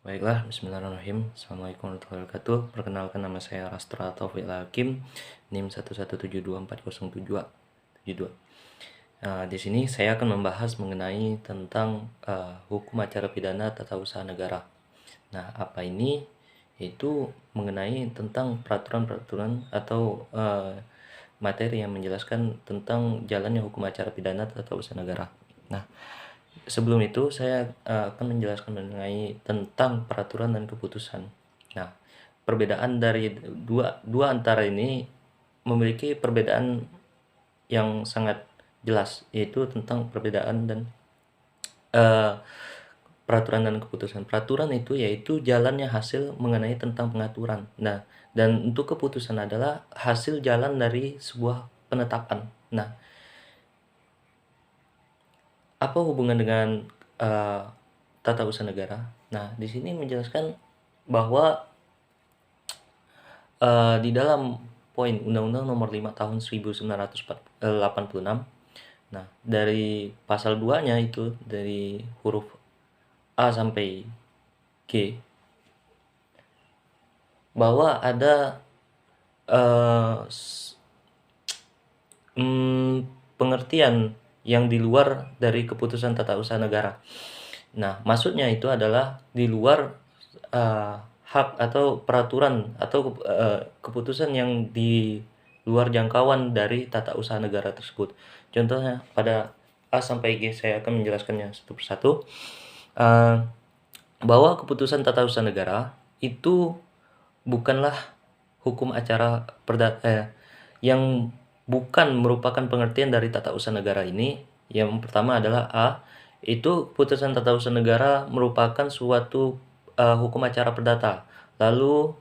Baiklah, bismillahirrahmanirrahim. Assalamualaikum warahmatullahi wabarakatuh. Perkenalkan, nama saya Rastra Taufik Hakim, NIM 117240772. Di sini saya akan membahas mengenai tentang hukum acara pidana tata usaha negara. Nah, apa ini? Itu mengenai tentang peraturan-peraturan atau materi yang menjelaskan tentang jalannya hukum acara pidana tata usaha negara. Nah, sebelum itu saya akan menjelaskan mengenai tentang peraturan dan keputusan. Nah, perbedaan dari dua antara ini memiliki perbedaan yang sangat jelas, yaitu tentang perbedaan dan peraturan dan keputusan. Peraturan itu yaitu jalannya hasil mengenai tentang pengaturan. Nah, dan untuk keputusan adalah hasil jalan dari sebuah penetapan. Nah, apa hubungan dengan tata usaha negara? Nah, di sini menjelaskan bahwa di dalam poin Undang-Undang Nomor 5 Tahun 1986, nah dari pasal 2-nya itu dari huruf A sampai G, bahwa ada pengertian yang di luar dari keputusan tata usaha negara. Nah, maksudnya itu adalah di luar hak atau peraturan atau keputusan yang di luar jangkauan dari tata usaha negara tersebut. Contohnya pada A sampai G, saya akan menjelaskannya satu persatu. Bahwa keputusan tata usaha negara itu bukanlah hukum acara yang bukan merupakan pengertian dari tata usaha negara ini. Yang pertama adalah A, itu putusan tata usaha negara merupakan suatu hukum acara perdata. Lalu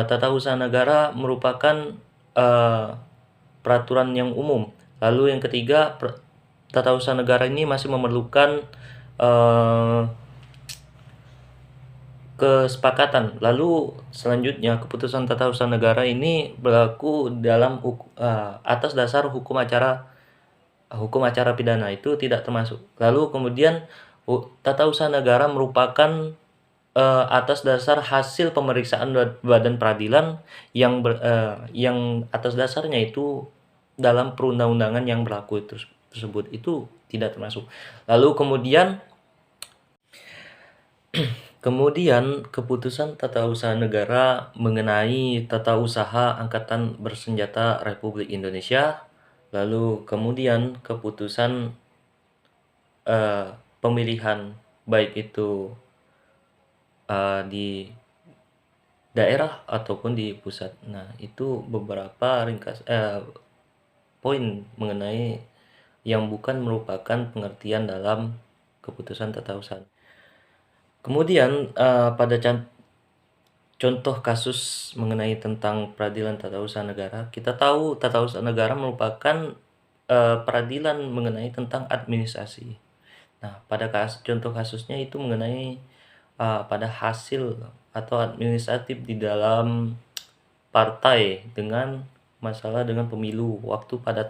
tata usaha negara merupakan peraturan yang umum. Lalu yang ketiga, tata usaha negara ini masih memerlukan kesepakatan. Lalu selanjutnya, keputusan tata usaha negara ini berlaku dalam atas dasar hukum acara pidana, itu tidak termasuk. Lalu kemudian tata usaha negara merupakan atas dasar hasil pemeriksaan badan peradilan yang atas dasarnya itu dalam perundang-undangan yang berlaku tersebut, itu tidak termasuk. Lalu kemudian keputusan tata usaha negara mengenai tata usaha Angkatan Bersenjata Republik Indonesia. Lalu kemudian keputusan pemilihan baik itu di daerah ataupun di pusat. Nah, itu beberapa poin mengenai yang bukan merupakan pengertian dalam keputusan tata usaha. Kemudian pada contoh kasus mengenai tentang peradilan tata usaha negara, kita tahu tata usaha negara merupakan peradilan mengenai tentang administrasi. Nah, pada contoh kasusnya itu mengenai pada hasil atau administratif di dalam partai dengan masalah dengan pemilu waktu pada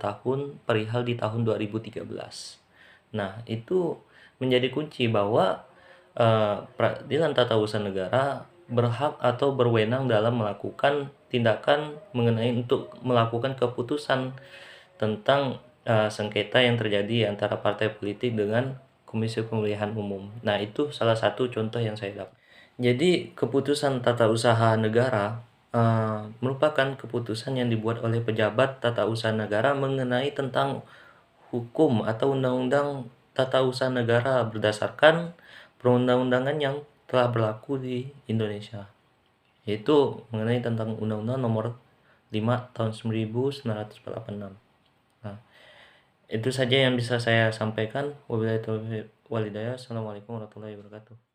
perihal di tahun 2013. Nah, itu menjadi kunci bahwa peradilan tata usaha negara berhak atau berwenang dalam melakukan tindakan mengenai untuk melakukan keputusan tentang sengketa yang terjadi antara partai politik dengan Komisi Pemilihan Umum. Nah, itu salah satu contoh yang saya dapat. Jadi, keputusan tata usaha negara merupakan keputusan yang dibuat oleh pejabat tata usaha negara mengenai tentang hukum atau undang-undang tata usaha negara berdasarkan perundang-undangan yang telah berlaku di Indonesia, yaitu mengenai tentang Undang-Undang Nomor 5 Tahun 1986. Nah, itu saja yang bisa saya sampaikan. Wabillahi taufiq walhidayah. Assalamualaikum warahmatullahi wabarakatuh.